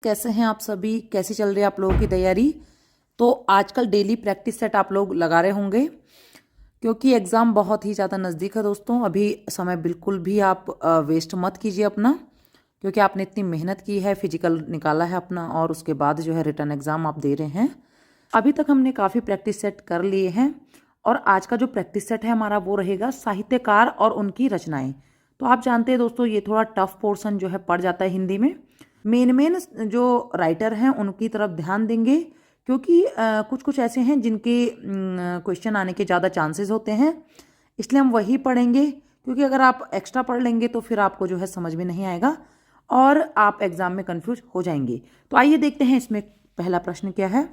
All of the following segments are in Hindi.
कैसे हैं आप सभी? कैसी चल रही है आप लोगों की तैयारी? तो आजकल डेली प्रैक्टिस सेट आप लोग लगा रहे होंगे क्योंकि एग्ज़ाम बहुत ही ज़्यादा नज़दीक है दोस्तों। अभी समय बिल्कुल भी आप वेस्ट मत कीजिए अपना, क्योंकि आपने इतनी मेहनत की है, फिजिकल निकाला है अपना और उसके बाद जो है रिटर्न एग्ज़ाम आप दे रहे हैं। अभी तक हमने काफ़ी प्रैक्टिस सेट कर लिए हैं और आज का जो प्रैक्टिस सेट है हमारा वो रहेगा साहित्यकार और उनकी रचनाएं। तो आप जानते हैं दोस्तों, ये थोड़ा टफ पोर्शन जो है पड़ जाता है हिंदी में। मेन जो राइटर हैं उनकी तरफ ध्यान देंगे, क्योंकि कुछ कुछ ऐसे हैं जिनके क्वेश्चन आने के ज़्यादा चांसेस होते हैं, इसलिए हम वही पढ़ेंगे। क्योंकि अगर आप एक्स्ट्रा पढ़ लेंगे तो फिर आपको जो है समझ में नहीं आएगा और आप एग्ज़ाम में कंफ्यूज हो जाएंगे। तो आइए देखते हैं इसमें पहला प्रश्न क्या है।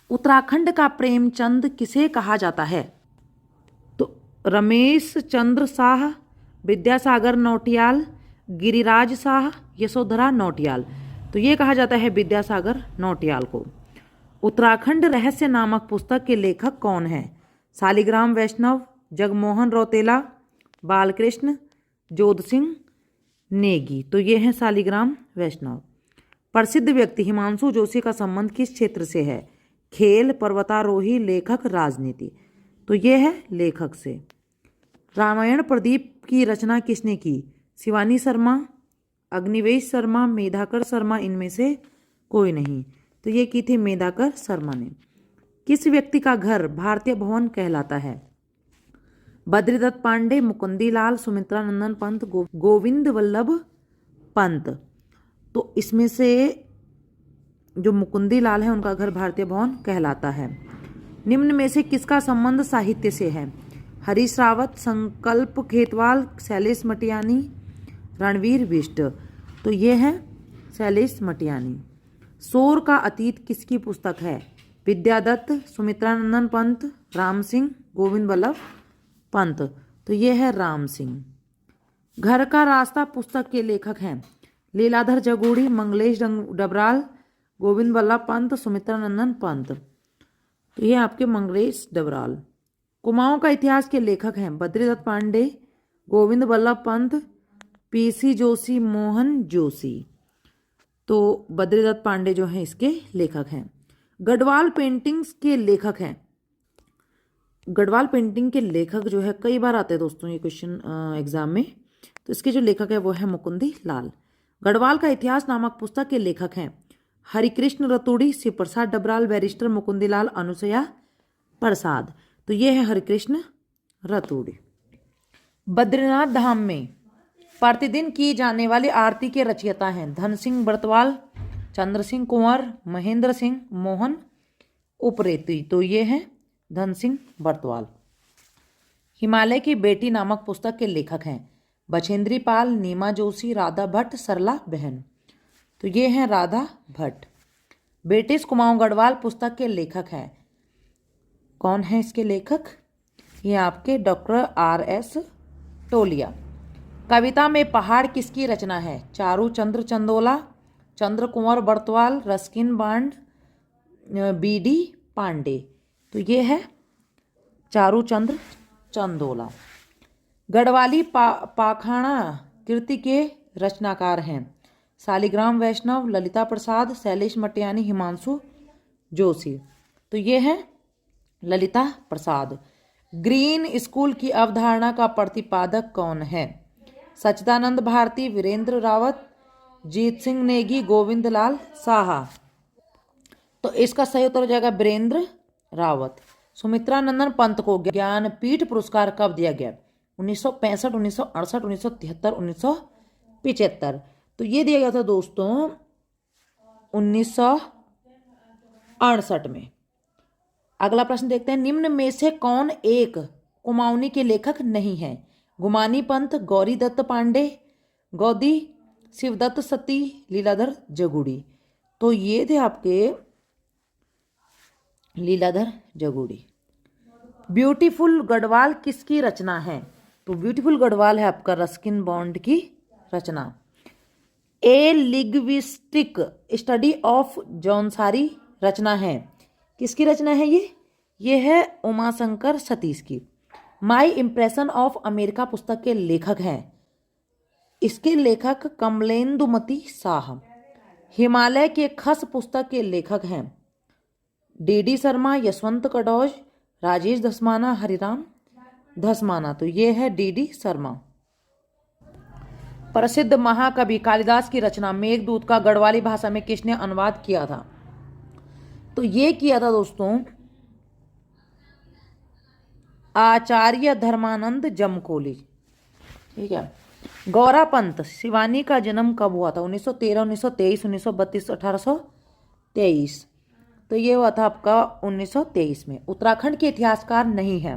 उत्तराखंड का प्रेमचंद किसे कहा जाता है? तो रमेश चंद्र शाह, विद्यासागर नौटियाल, गिरिराज शाह, यशोधरा नौटियाल। तो ये कहा जाता है विद्यासागर नौटियाल को। उत्तराखंड रहस्य नामक पुस्तक के लेखक कौन है? शालिग्राम वैष्णव, जगमोहन रौतेला, बालकृष्ण जोध सिंह नेगी। तो ये हैं शालिग्राम वैष्णव। प्रसिद्ध व्यक्ति हिमांशु जोशी का संबंध किस क्षेत्र से है? खेल, पर्वतारोही, लेखक, राजनीति। तो ये है लेखक से। रामायण प्रदीप की रचना किसने की? शिवानी शर्मा, अग्निवेश शर्मा, मेधाकर शर्मा, इनमें से कोई नहीं। तो ये की थी मेधाकर शर्मा ने। किस व्यक्ति का घर भारतीय भवन कहलाता है? बद्रीदत्त पांडे, मुकुंदी लाल, सुमित्रा नंदन पंत, गोविंद वल्लभ पंत। तो इसमें से जो मुकुंदी लाल है उनका घर भारतीय भवन कहलाता है। निम्न में से किसका संबंध साहित्य से है? हरीश रावत, संकल्प खेतवाल, शैलेश मटियानी, रणवीर बिष्ट। तो ये है शैलेश मटियानी। शोर का अतीत किसकी पुस्तक है? विद्यादत्त, सुमित्रा नंदन पंत, राम सिंह, गोविंद वल्लभ पंत। तो ये है राम सिंह। घर का रास्ता पुस्तक के लेखक हैं लीलाधर जगूड़ी, मंगलेश डबराल, गोविंद वल्लभ पंत, सुमित्रा नंदन पंत। तो ये आपके मंगलेश डबराल। कुमाऊं का इतिहास के लेखक हैं बद्रीदत्त पांडे, गोविंद वल्लभ पंत, पीसी जोशी, मोहन जोशी। तो बद्रीदत्त पांडे जो हैं इसके लेखक हैं। गढ़वाल पेंटिंग्स के लेखक हैं। गढ़वाल पेंटिंग के लेखक जो है कई बार आते हैं दोस्तों ये क्वेश्चन एग्जाम में। तो इसके जो लेखक है वो है मुकुंदी लाल। गढ़वाल का इतिहास नामक पुस्तक के लेखक हैं हरिकृष्ण रतूड़ी, शिव प्रसाद डबराल, बैरिस्टर मुकुंदी लाल, अनुसया प्रसाद। तो ये है हरिकृष्ण रतूड़ी। बद्रीनाथ धाम में प्रतिदिन की जाने वाली आरती के रचयिता हैं धन सिंह बरतवाल, चंद्र सिंह कुंवर, महेंद्र सिंह, मोहन उप्रेती। तो ये है धन सिंह बरतवाल। हिमालय की बेटी नामक पुस्तक के लेखक हैं बछेंद्री पाल, नीमा जोशी, राधा भट्ट, सरला बहन। तो ये हैं राधा भट्ट। ब्रिटिश कुमाऊं गढ़वाल पुस्तक के लेखक हैं, कौन है इसके लेखक? ये आपके डॉक्टर R.S. टोलिया। कविता में पहाड़ किसकी रचना है? चारू चंद्र चंदोला, चंद्र कुंवर Bartwal, Ruskin bond, B.D. Pandey. तो ये है चारू चंद्र चंदोला। गढ़वाली पाखाना कृति के रचनाकार हैं शालिग्राम वैष्णव, ललिता प्रसाद, शैलेश मटियानी, हिमांशु जोशी। तो ये है ललिता प्रसाद। ग्रीन स्कूल की अवधारणा का प्रतिपादक कौन है? सच्चिदानंद भारती, वीरेंद्र रावत, जीत सिंह नेगी, गोविंद लाल साहा। तो इसका सही उत्तर हो जाएगा वीरेंद्र रावत। सुमित्रा नंदन पंत को ज्ञानपीठ पुरस्कार कब दिया गया? 1965, 1968, 1973, 1975। तो ये दिया गया था दोस्तों 1968 में। अगला प्रश्न देखते हैं। निम्न में से कौन एक कुमाऊनी के लेखक नहीं है? गुमानी पंत, गौरी दत्त पांडे, गौदी, शिवदत्त सती, लीलाधर जगूड़ी। तो ये थे आपके लीलाधर जगूड़ी। ब्यूटीफुल गढ़वाल किसकी रचना है? तो ब्यूटीफुल गढ़वाल है आपका रस्किन बॉन्ड की रचना। ए लिंग्विस्टिक स्टडी ऑफ जौनसारी रचना है, किसकी रचना है ये है उमाशंकर सतीश की। माई इम्प्रेशन ऑफ अमेरिका पुस्तक के लेखक हैं, इसके लेखक कमलेंदुमती शाह। हिमालय के खस पुस्तक के लेखक हैं डी शर्मा, यशवंत कटोच, राजेश धस्माना, हरिराम धस्माना। तो ये है डी शर्मा। प्रसिद्ध महाकवि कालिदास की रचना मेघदूत का गढ़वाली भाषा में किसने अनुवाद किया था? तो ये किया था दोस्तों आचार्य धर्मानंद जमकोली। ठीक है। गौरा पंत शिवानी का जन्म कब हुआ था? 1913, 1923, 1932, 1823। तो ये हुआ था आपका 1923 में। उत्तराखंड के इतिहासकार नहीं है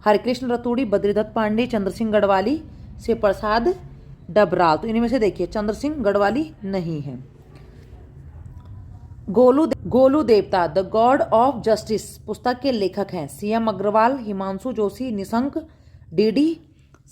हरिकृष्ण रतूड़ी, बद्रीदत्त पांडे, चंद्र सिंह गढ़वाली, शिव प्रसाद डबराल। तो इन्हीं में से देखिए चंद्र सिंह गढ़वाली नहीं है। गोलू देवता द गॉड ऑफ जस्टिस पुस्तक के लेखक हैं सीएम अग्रवाल, हिमांशु जोशी, निशंक, डी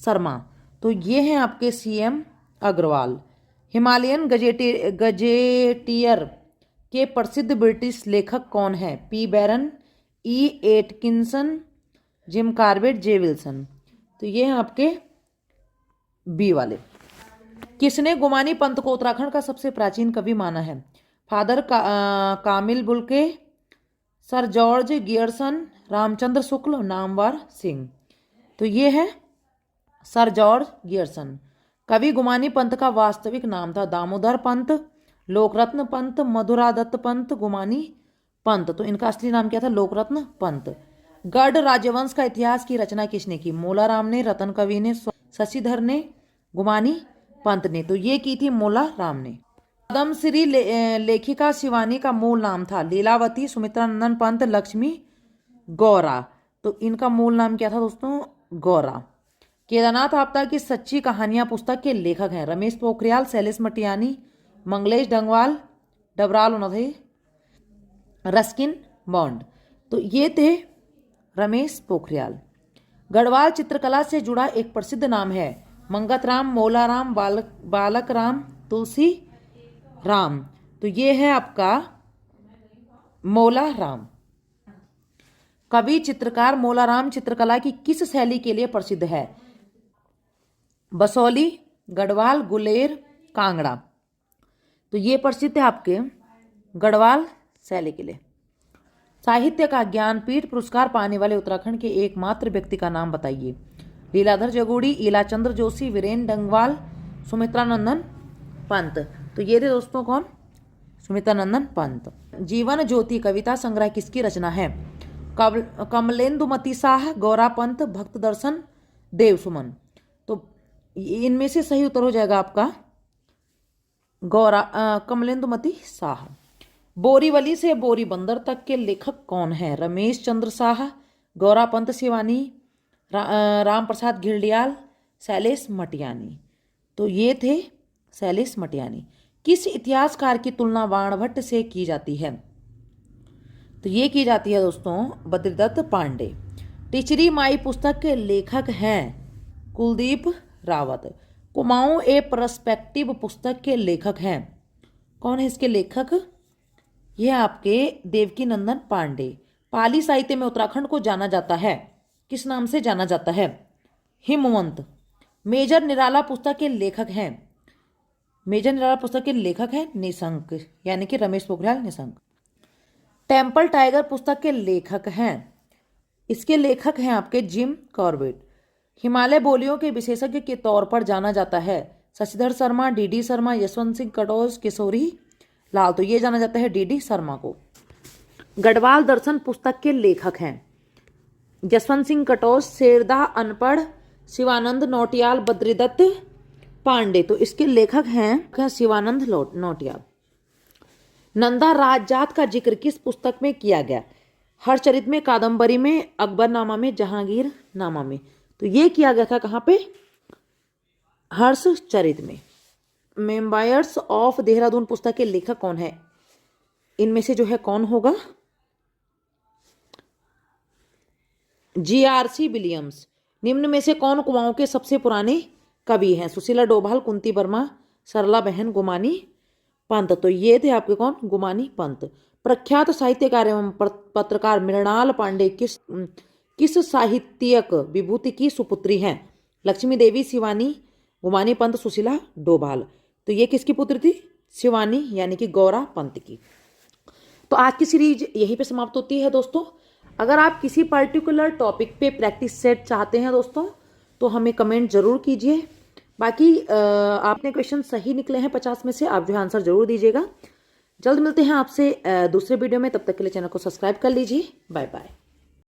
शर्मा। तो ये हैं आपके सीएम अग्रवाल। हिमालयन गजेटियर के प्रसिद्ध ब्रिटिश लेखक कौन है? पी बैरन, ई एटकिंसन, जिम कार्बेट, जे विल्सन। तो ये हैं आपके बी वाले। किसने गुमानी पंथ को उत्तराखंड का सबसे प्राचीन कवि माना है? Father Camille Bulcke, sir George Grierson, Ramchandra Shukla, Namvar Singh. तो ये है सर जॉर्ज गियर्सन। कवि गुमानी पंथ का वास्तविक नाम था दामोदर पंत, लोकरत्न पंत, मधुरादत्त पंत, गुमानी पंत। तो इनका असली नाम क्या था? लोकरत्न पंत। गढ़ राजवंश का इतिहास की रचना किसने की? मोलाराम ने, रतन कवि ने, शशिधर ने, गुमानी पंत ने। तो ये की थी मोलाराम ने। पद्मश्री लेखिका शिवानी का मूल नाम था लीलावती, सुमित्रा नंदन पंत, लक्ष्मी गौरा। तो इनका मूल नाम क्या था दोस्तों? गौरा। केदारनाथ आपदा की सच्ची कहानियां पुस्तक के लेखक हैं रमेश पोखरियाल, शैलेश मटियानी, मंगलेश डंगवाल, डबराल उनथे, रस्किन बॉन्ड। तो ये थे रमेश पोखरियाल। गढ़वाल चित्रकला से जुड़ा एक प्रसिद्ध नाम है मंगत राम, मोलाराम, बालक राम, तुलसी राम। तो ये है आपका मोलाराम। कवि चित्रकार मोलाराम चित्रकला की किस शैली के लिए प्रसिद्ध है? बसोली, गढ़वाल, गुलेर, कांगड़ा। तो ये प्रसिद्ध है आपके गढ़वाल शैली के लिए। साहित्य का ज्ञानपीठ पुरस्कार पाने वाले उत्तराखंड के एकमात्र व्यक्ति का नाम बताइए। लीलाधर जगूड़ी, ईलाचंद्र जोशी, वीरेंद्र डंगवाल, सुमित्रा नंदन पंत। तो ये थे दोस्तों कौन? सुमित्रा नंदन पंत। जीवन ज्योति कविता संग्रह किसकी रचना है? कमलेंदुमती शाह, गौरा पंत, भक्त दर्शन, देव सुमन। तो इनमें से सही उत्तर हो जाएगा आपका कमलेंदुमती शाह। बोरीवली से बोरी बंदर तक के लेखक कौन हैं? रमेश चंद्र शाह, गौरा पंत शिवानी, राम प्रसाद घिल्डियाल, शैलेश मटियानी। तो ये थे शैलेश मटियानी। किस इतिहासकार की तुलना बाणभट्ट से की जाती है? तो ये की जाती है दोस्तों बद्रीदत्त पांडे। टिचरी माई पुस्तक के लेखक हैं कुलदीप रावत। कुमाऊं ए पर्सपेक्टिव पुस्तक के लेखक हैं, कौन है इसके लेखक? ये आपके देवकी नंदन पांडे। पाली साहित्य में उत्तराखंड को जाना जाता है, किस नाम से जाना जाता है? हिमवंत। मेजर निराला पुस्तक के लेखक हैं, मेजर निराला पुस्तक के लेखक हैं निशंक, यानी कि रमेश पोखरियाल निशंक। टेम्पल टाइगर पुस्तक के लेखक हैं, इसके लेखक हैं आपके जिम कॉर्बेट। हिमालय बोलियों के विशेषज्ञ के तौर पर जाना जाता है शशिधर शर्मा, डी शर्मा, यशवंत सिंह कटोच, किशोरी लाल। तो ये जाना जाता है डी शर्मा को। गढ़वाल दर्शन पुस्तक के लेखक हैं जसवंत सिंह कटोच, शेरदा अनपढ़, शिवानंद नौटियाल, बद्रीदत्त पांडे। तो इसके लेखक हैं शिवानंद नौटियाल। नंदा राजजात का जिक्र किस पुस्तक में किया गया? हर्षचरित में, कादम्बरी में, अकबरनामा में, जहांगीर नामा में। तो ये किया गया था कहाँ पे? हर्षचरित में। मेम्बायर्स ऑफ देहरादून पुस्तक के लेखक कौन है? इनमें से जो है कौन होगा? GRC Williams. निम्न में से कौन कुमाऊं के सबसे पुराने कवि हैं? सुशीला डोभाल, कुंती वर्मा, सरला बहन, गुमानी पंत। तो ये थे आपके कौन? गुमानी पंत। प्रख्यात साहित्यकार एवं पत्रकार मृणाल पांडे किस साहित्यिक विभूति की सुपुत्री हैं? लक्ष्मी देवी, शिवानी, गुमानी पंत, सुशीला डोभाल। तो ये किसकी पुत्री थी? शिवानी यानी कि गौरा पंत की। तो आज की सीरीज यहीं पे समाप्त होती है दोस्तों। अगर आप किसी पर्टिकुलर टॉपिक पे प्रैक्टिस सेट चाहते हैं दोस्तों तो हमें कमेंट जरूर कीजिए। बाकी आपने क्वेश्चन सही निकले हैं 50 में से, आप जो है आंसर जरूर दीजिएगा। जल्द मिलते हैं आपसे दूसरे वीडियो में, तब तक के लिए चैनल को सब्सक्राइब कर लीजिए। Bye bye.